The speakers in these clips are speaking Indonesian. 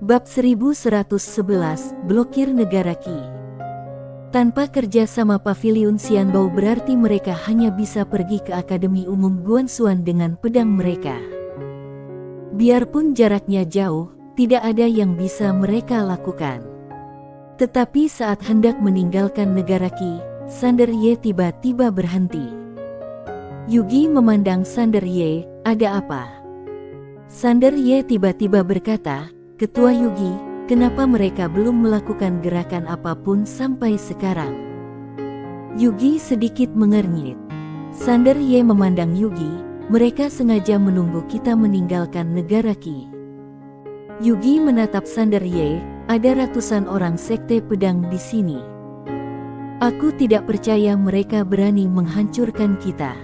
Bab 1111, Blokir Negara Qi. Tanpa kerja sama Paviliun Xianbao berarti mereka hanya bisa pergi ke Akademi Umum Guanxuan dengan pedang mereka. Biarpun jaraknya jauh, tidak ada yang bisa mereka lakukan. Tetapi saat hendak meninggalkan negara Qi, Sander Ye tiba-tiba berhenti. Yugi memandang Sander Ye, ada apa? Sander Ye tiba-tiba berkata, Ketua Yugi, kenapa mereka belum melakukan gerakan apapun sampai sekarang? Yugi sedikit mengernyit. Sander Ye memandang Yugi, mereka sengaja menunggu kita meninggalkan negara Qi. Yugi menatap Sander Ye, ada ratusan orang sekte pedang di sini. Aku tidak percaya mereka berani menghancurkan kita.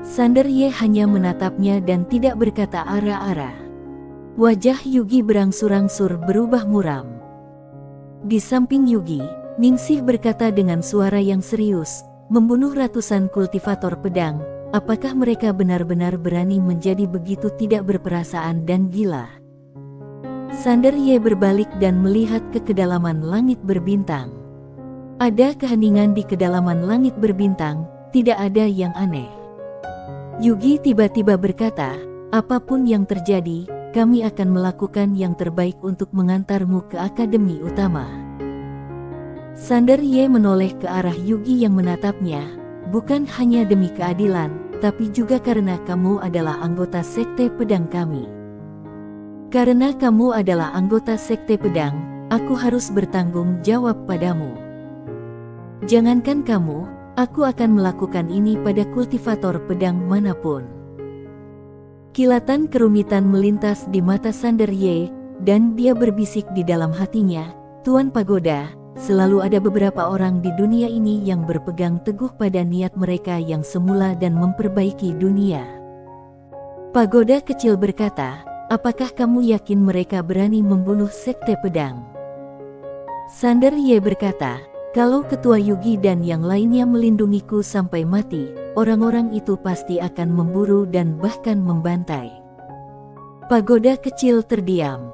Sander Ye hanya menatapnya dan tidak berkata ara-ara. Wajah Yugi berangsur-angsur berubah muram. Di samping Yugi, Ningsih berkata dengan suara yang serius, membunuh ratusan kultivator pedang, apakah mereka benar-benar berani menjadi begitu tidak berperasaan dan gila? Sander Ye berbalik dan melihat ke kedalaman langit berbintang. Ada keheningan di kedalaman langit berbintang, tidak ada yang aneh. Yugi tiba-tiba berkata, apapun yang terjadi, kami akan melakukan yang terbaik untuk mengantarmu ke Akademi Utama. Sander Ye menoleh ke arah Yugi yang menatapnya, bukan hanya demi keadilan, tapi juga karena kamu adalah anggota sekte pedang kami. Karena kamu adalah anggota sekte pedang, aku harus bertanggung jawab padamu. Jangankan kamu, aku akan melakukan ini pada kultivator pedang manapun. Kilatan kerumitan melintas di mata Sander Ye, dan dia berbisik di dalam hatinya, Tuan Pagoda, selalu ada beberapa orang di dunia ini yang berpegang teguh pada niat mereka yang semula dan memperbaiki dunia. Pagoda kecil berkata, apakah kamu yakin mereka berani membunuh sekte pedang? Sander Ye berkata, kalau Ketua Yugi dan yang lainnya melindungiku sampai mati, orang-orang itu pasti akan memburu dan bahkan membantai. Pagoda kecil terdiam.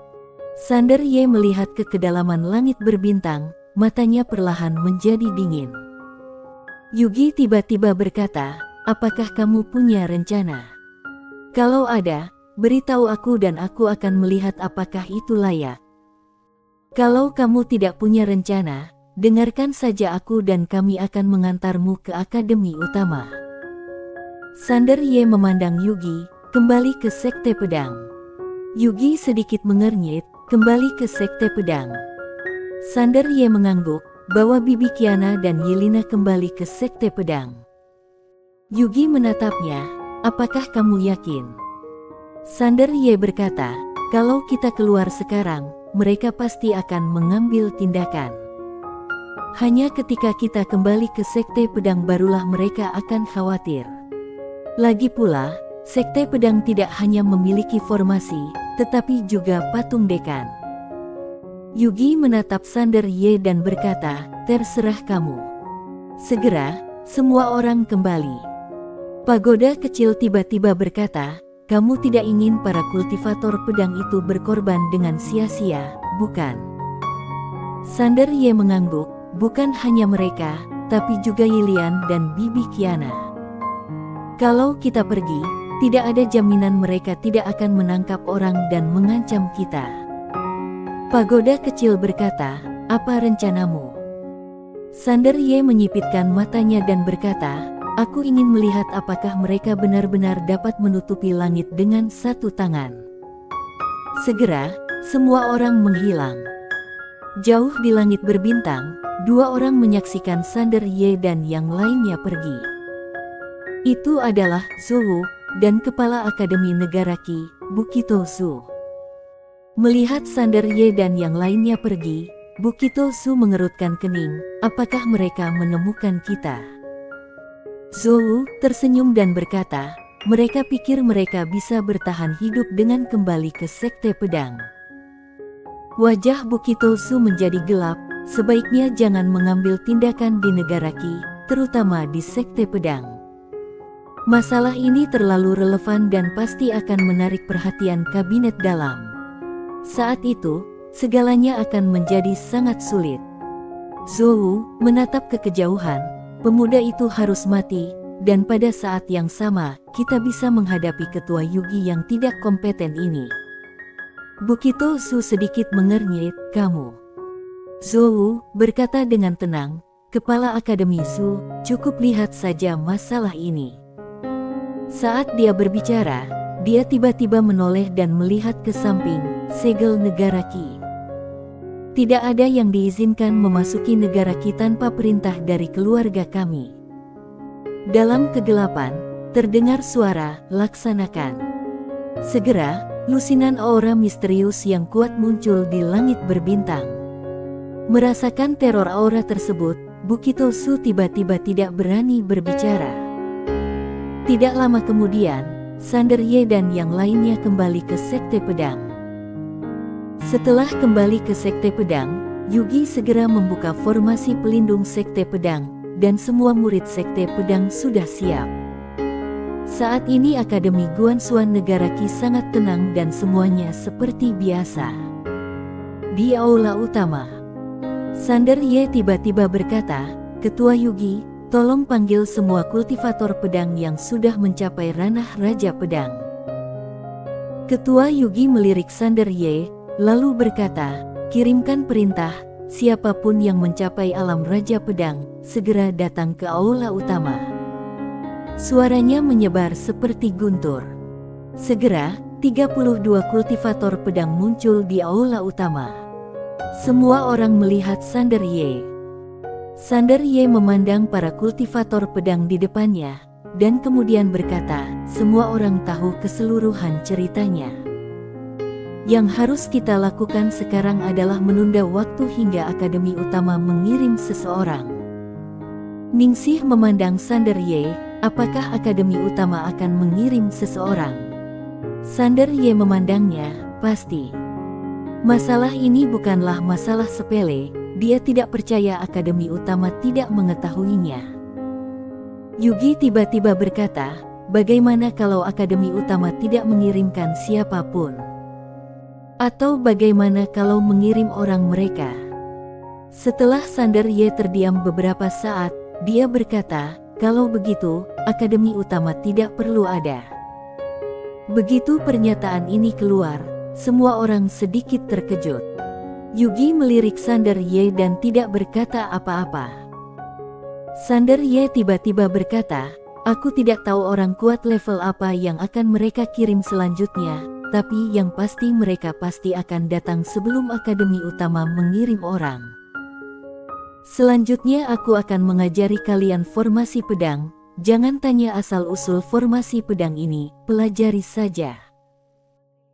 Sander Ye melihat ke kedalaman langit berbintang, matanya perlahan menjadi dingin. Yugi tiba-tiba berkata, apakah kamu punya rencana? Kalau ada, beritahu aku dan aku akan melihat apakah itu layak. Kalau kamu tidak punya rencana, dengarkan saja aku dan kami akan mengantarmu ke Akademi Utama. Sander Ye memandang Yugi, kembali ke sekte pedang. Yugi sedikit mengernyit, kembali ke sekte pedang. Sander Ye mengangguk, bawa Bibi Qiana dan Yelena kembali ke sekte pedang. Yugi menatapnya, apakah kamu yakin? Sander Ye berkata, kalau kita keluar sekarang, mereka pasti akan mengambil tindakan. Hanya ketika kita kembali ke sekte pedang barulah mereka akan khawatir. Lagi pula, sekte pedang tidak hanya memiliki formasi, tetapi juga patung dekan. Yugi menatap Sander Ye dan berkata, terserah kamu. Segera, semua orang kembali. Pagoda kecil tiba-tiba berkata, kamu tidak ingin para kultivator pedang itu berkorban dengan sia-sia, bukan? Sander Ye mengangguk, bukan hanya mereka, tapi juga Yilian dan Bibi Qiana. Kalau kita pergi, tidak ada jaminan mereka tidak akan menangkap orang dan mengancam kita. Pagoda kecil berkata, apa rencanamu? Sander Ye menyipitkan matanya dan berkata, aku ingin melihat apakah mereka benar-benar dapat menutupi langit dengan satu tangan. Segera, semua orang menghilang. Jauh di langit berbintang, dua orang menyaksikan Sander Ye dan yang lainnya pergi. Itu adalah Zhou dan Kepala Akademi Negara Qi, Bukito Zhu. Melihat Sander Ye dan yang lainnya pergi, Bukito Zhu mengerutkan kening, apakah mereka menemukan kita? Zhou tersenyum dan berkata, mereka pikir mereka bisa bertahan hidup dengan kembali ke sekte pedang. Wajah Bukito Zhu menjadi gelap, sebaiknya jangan mengambil tindakan di negara Qi, terutama di sekte pedang. Masalah ini terlalu relevan dan pasti akan menarik perhatian kabinet dalam. Saat itu, segalanya akan menjadi sangat sulit. Zhou menatap ke kejauhan, pemuda itu harus mati, dan pada saat yang sama, kita bisa menghadapi ketua Yugi yang tidak kompeten ini. Bukito Su sedikit mengernyit, kamu. Zhou berkata dengan tenang, kepala Akademi Su, cukup lihat saja masalah ini. Saat dia berbicara, dia tiba-tiba menoleh dan melihat ke samping, segel negara Qi. Tidak ada yang diizinkan memasuki negara Qi tanpa perintah dari keluarga kami. Dalam kegelapan, terdengar suara, laksanakan. Segera, lusinan aura misterius yang kuat muncul di langit berbintang. Merasakan teror aura tersebut, Bukito Su tiba-tiba tidak berani berbicara. Tidak lama kemudian, Sander Ye dan yang lainnya kembali ke Sekte Pedang. Setelah kembali ke Sekte Pedang, Yugi segera membuka formasi pelindung Sekte Pedang, dan semua murid Sekte Pedang sudah siap. Saat ini Akademi Guansuan Negara Qi sangat tenang dan semuanya seperti biasa. Di aula utama, Sander Ye tiba-tiba berkata, Ketua Yugi, tolong panggil semua kultivator pedang yang sudah mencapai ranah Raja Pedang. Ketua Yugi melirik Sander Ye, lalu berkata, kirimkan perintah, siapapun yang mencapai alam Raja Pedang, segera datang ke aula utama. Suaranya menyebar seperti guntur. Segera, 32 kultivator pedang muncul di aula utama. Semua orang melihat Sander Ye. Sander Ye memandang para kultivator pedang di depannya, dan kemudian berkata, semua orang tahu keseluruhan ceritanya. Yang harus kita lakukan sekarang adalah menunda waktu hingga Akademi Utama mengirim seseorang. Ningsih memandang Sander Ye, apakah Akademi Utama akan mengirim seseorang? Sander Ye memandangnya, pasti. Masalah ini bukanlah masalah sepele, dia tidak percaya Akademi Utama tidak mengetahuinya. Yugi tiba-tiba berkata, bagaimana kalau Akademi Utama tidak mengirimkan siapapun? Atau bagaimana kalau mengirim orang mereka? Setelah Sander Ye terdiam beberapa saat, dia berkata, kalau begitu, Akademi Utama tidak perlu ada. Begitu pernyataan ini keluar, semua orang sedikit terkejut. Yugi melirik Sander Ye dan tidak berkata apa-apa. Sander Ye tiba-tiba berkata, aku tidak tahu orang kuat level apa yang akan mereka kirim selanjutnya, tapi yang pasti mereka pasti akan datang sebelum Akademi Utama mengirim orang. Selanjutnya aku akan mengajari kalian formasi pedang, jangan tanya asal-usul formasi pedang ini, pelajari saja.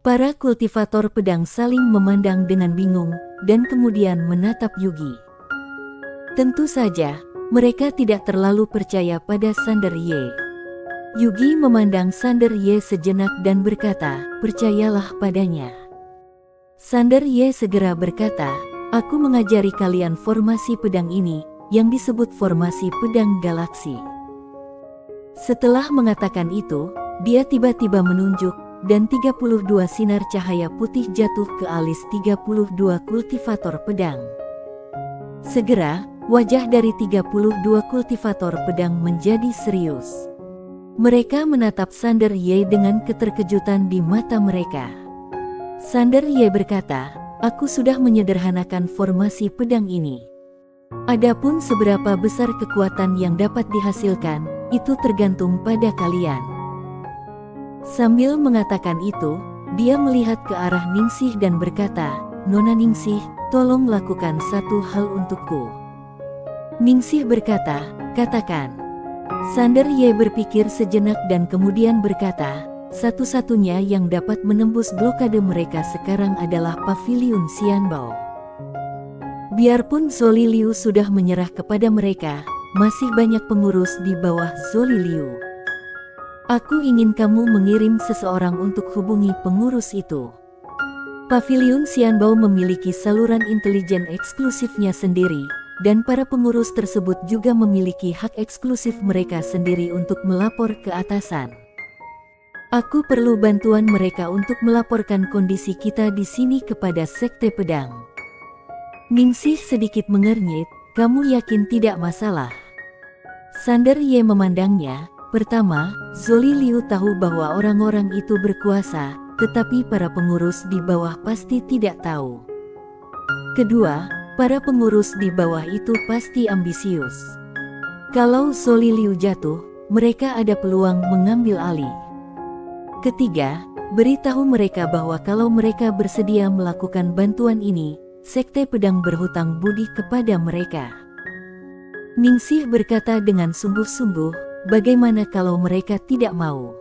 Para kultivator pedang saling memandang dengan bingung, dan kemudian menatap Yugi. Tentu saja, mereka tidak terlalu percaya pada Sander Ye. Yugi memandang Sander Ye sejenak dan berkata, percayalah padanya. Sander Ye segera berkata, aku mengajari kalian formasi pedang ini, yang disebut formasi pedang galaksi. Setelah mengatakan itu, dia tiba-tiba menunjuk, dan 32 sinar cahaya putih jatuh ke alis 32 kultivator pedang. Segera, wajah dari 32 kultivator pedang menjadi serius. Mereka menatap Sander Ye dengan keterkejutan di mata mereka. Sander Ye berkata, aku sudah menyederhanakan formasi pedang ini. Adapun seberapa besar kekuatan yang dapat dihasilkan, itu tergantung pada kalian. Sambil mengatakan itu, dia melihat ke arah Ningsih dan berkata, Nona Ningsih, tolong lakukan satu hal untukku. Ningsih berkata, katakan. Sander Ye berpikir sejenak dan kemudian berkata, satu-satunya yang dapat menembus blokade mereka sekarang adalah Paviliun Xianbao. Biarpun Zoli Liu sudah menyerah kepada mereka, masih banyak pengurus di bawah Zoli Liu. Aku ingin kamu mengirim seseorang untuk hubungi pengurus itu. Paviliun Xianbao memiliki saluran intelijen eksklusifnya sendiri, dan para pengurus tersebut juga memiliki hak eksklusif mereka sendiri untuk melapor ke atasan. Aku perlu bantuan mereka untuk melaporkan kondisi kita di sini kepada Sekte Pedang. Ningsih sedikit mengernyit, kamu yakin tidak masalah? Sander Ye memandangnya. Pertama, Zoli Liu tahu bahwa orang-orang itu berkuasa, tetapi para pengurus di bawah pasti tidak tahu. Kedua, para pengurus di bawah itu pasti ambisius. Kalau Zoli Liu jatuh, mereka ada peluang mengambil alih. Ketiga, beritahu mereka bahwa kalau mereka bersedia melakukan bantuan ini, Sekte Pedang berhutang budi kepada mereka. Ningsih berkata dengan sungguh-sungguh, bagaimana kalau mereka tidak mau?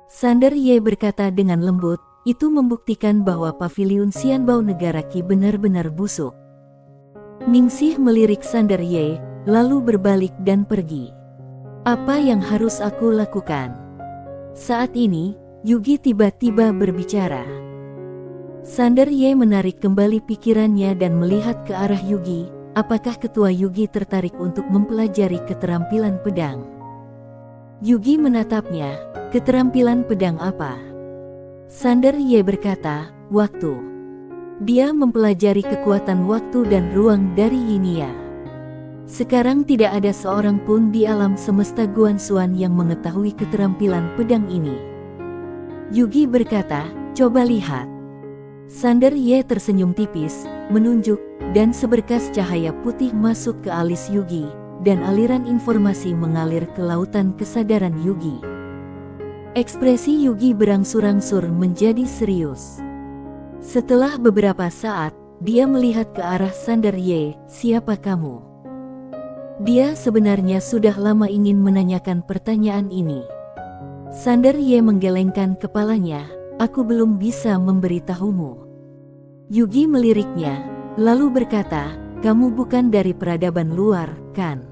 Sander Ye berkata dengan lembut, itu membuktikan bahwa paviliun Xianbao Negara Qi benar-benar busuk. Ningsih melirik Sander Ye, lalu berbalik dan pergi. Apa yang harus aku lakukan? Saat ini, Yugi tiba-tiba berbicara. Sander Ye menarik kembali pikirannya dan melihat ke arah Yugi. Apakah ketua Yugi tertarik untuk mempelajari keterampilan pedang? Yugi menatapnya, keterampilan pedang apa? Sander Ye berkata, waktu. Dia mempelajari kekuatan waktu dan ruang dari Yinia. Sekarang tidak ada seorang pun di alam semesta Guanxuan yang mengetahui keterampilan pedang ini. Yugi berkata, coba lihat. Sander Ye tersenyum tipis, menunjuk, dan seberkas cahaya putih masuk ke alis Yugi, dan aliran informasi mengalir ke lautan kesadaran Yugi. Ekspresi Yugi berangsur-angsur menjadi serius. Setelah beberapa saat, dia melihat ke arah Sander Ye, siapa kamu? Dia sebenarnya sudah lama ingin menanyakan pertanyaan ini. Sander Ye menggelengkan kepalanya, aku belum bisa memberitahumu. Yugi meliriknya, lalu berkata, kamu bukan dari peradaban luar, kan?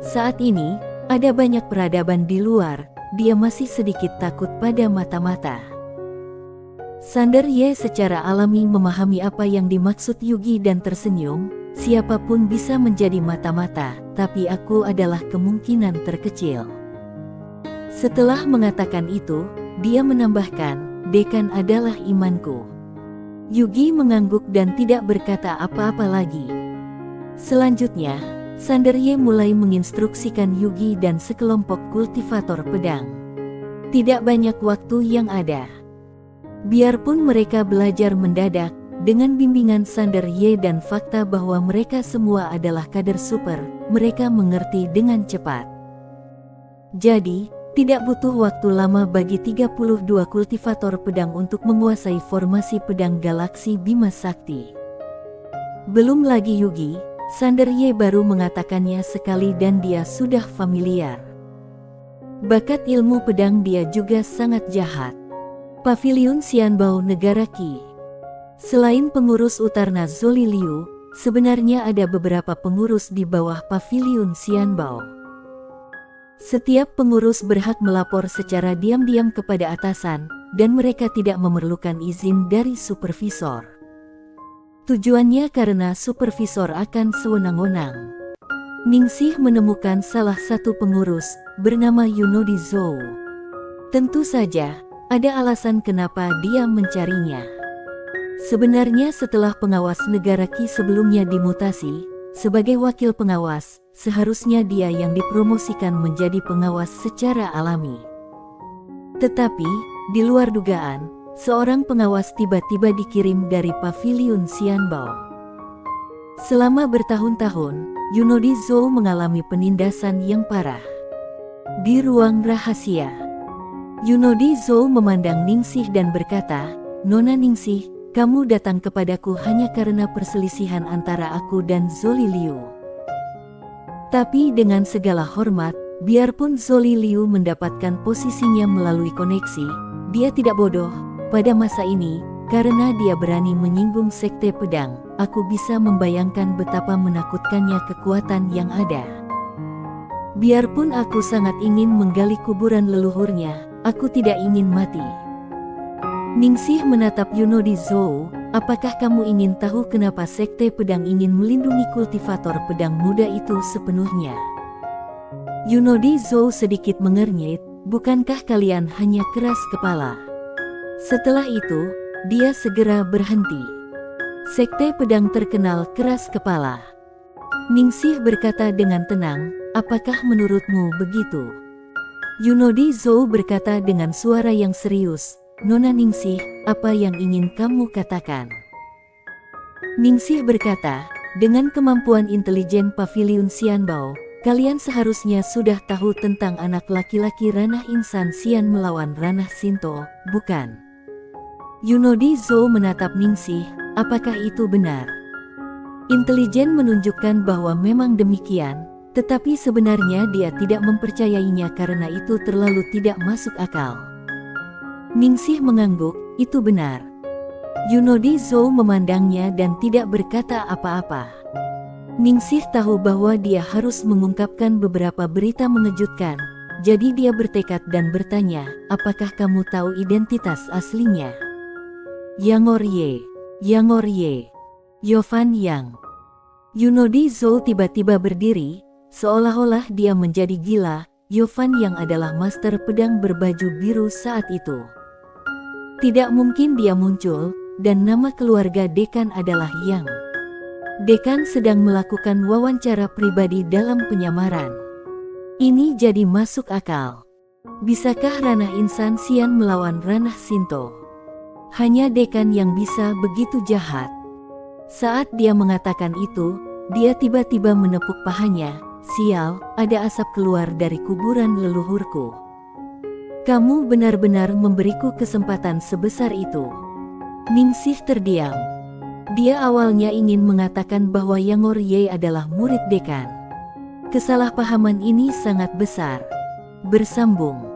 Saat ini, ada banyak peradaban di luar, dia masih sedikit takut pada mata-mata. Sander Ye secara alami memahami apa yang dimaksud Yugi dan tersenyum, siapapun bisa menjadi mata-mata, tapi aku adalah kemungkinan terkecil. Setelah mengatakan itu, dia menambahkan, dekan adalah imanku. Yugi mengangguk dan tidak berkata apa-apa lagi. Selanjutnya, Sander Ye mulai menginstruksikan Yugi dan sekelompok kultivator pedang. Tidak banyak waktu yang ada. Biarpun mereka belajar mendadak, dengan bimbingan Sander Ye dan fakta bahwa mereka semua adalah kader super, mereka mengerti dengan cepat. Jadi, tidak butuh waktu lama bagi 32 kultivator pedang untuk menguasai formasi pedang galaksi Bima Sakti. Belum lagi Yugi, Sander Ye baru mengatakannya sekali dan dia sudah familiar. Bakat ilmu pedang dia juga sangat jahat. Paviliun Xianbao Negara Qi. Selain pengurus Utarna Zoli Liu, sebenarnya ada beberapa pengurus di bawah Paviliun Xianbao. Setiap pengurus berhak melapor secara diam-diam kepada atasan, dan mereka tidak memerlukan izin dari supervisor. Tujuannya karena supervisor akan sewenang-wenang. Ningsih menemukan salah satu pengurus, bernama Yunodi Zhou. Tentu saja, ada alasan kenapa dia mencarinya. Sebenarnya setelah pengawas negara Qi sebelumnya dimutasi, sebagai wakil pengawas, seharusnya dia yang dipromosikan menjadi pengawas secara alami. Tetapi, di luar dugaan, seorang pengawas tiba-tiba dikirim dari Paviliun Xianbao. Selama bertahun-tahun, Yunodi Zhou mengalami penindasan yang parah. Di ruang rahasia, Yunodi Zhou memandang Ningsih dan berkata, Nona Ningsih, kamu datang kepadaku hanya karena perselisihan antara aku dan Zoli Liu. Tapi dengan segala hormat, biarpun Zoli Liu mendapatkan posisinya melalui koneksi, dia tidak bodoh. Pada masa ini, karena dia berani menyinggung sekte pedang, aku bisa membayangkan betapa menakutkannya kekuatan yang ada. Biarpun aku sangat ingin menggali kuburan leluhurnya, aku tidak ingin mati. Ningsih menatap Yunodi Zhou, apakah kamu ingin tahu kenapa sekte pedang ingin melindungi kultivator pedang muda itu sepenuhnya? Yunodi Zhou sedikit mengernyit, bukankah kalian hanya keras kepala? Setelah itu, dia segera berhenti. Sekte pedang terkenal keras kepala. Ningsih berkata dengan tenang, apakah menurutmu begitu? Yunodi Zhou berkata dengan suara yang serius, Nona Ningsih, apa yang ingin kamu katakan? Ningsih berkata, dengan kemampuan intelijen Paviliun Xianbao, kalian seharusnya sudah tahu tentang anak laki-laki ranah insan Xian melawan ranah Sinto, bukan? Yunodi Zhou menatap Ningsih, apakah itu benar? Intelijen menunjukkan bahwa memang demikian, tetapi sebenarnya dia tidak mempercayainya karena itu terlalu tidak masuk akal. Ningsih mengangguk, itu benar. Yunodi Zhou memandangnya dan tidak berkata apa-apa. Ningsih tahu bahwa dia harus mengungkapkan beberapa berita mengejutkan, jadi dia bertekad dan bertanya, apakah kamu tahu identitas aslinya? Yang Orye, Yovan Yang. Yunodi Zhou tiba-tiba berdiri, seolah-olah dia menjadi gila. Yovan Yang adalah master pedang berbaju biru saat itu. Tidak mungkin dia muncul, dan nama keluarga dekan adalah Yang. Dekan sedang melakukan wawancara pribadi dalam penyamaran. Ini jadi masuk akal. Bisakah ranah insan Xian melawan ranah Sinto? Hanya dekan yang bisa begitu jahat. Saat dia mengatakan itu, dia tiba-tiba menepuk pahanya, sial, ada asap keluar dari kuburan leluhurku. Kamu benar-benar memberiku kesempatan sebesar itu. Ningsih terdiam. Dia awalnya ingin mengatakan bahwa Yang Orye adalah murid dekan. Kesalahpahaman ini sangat besar. Bersambung.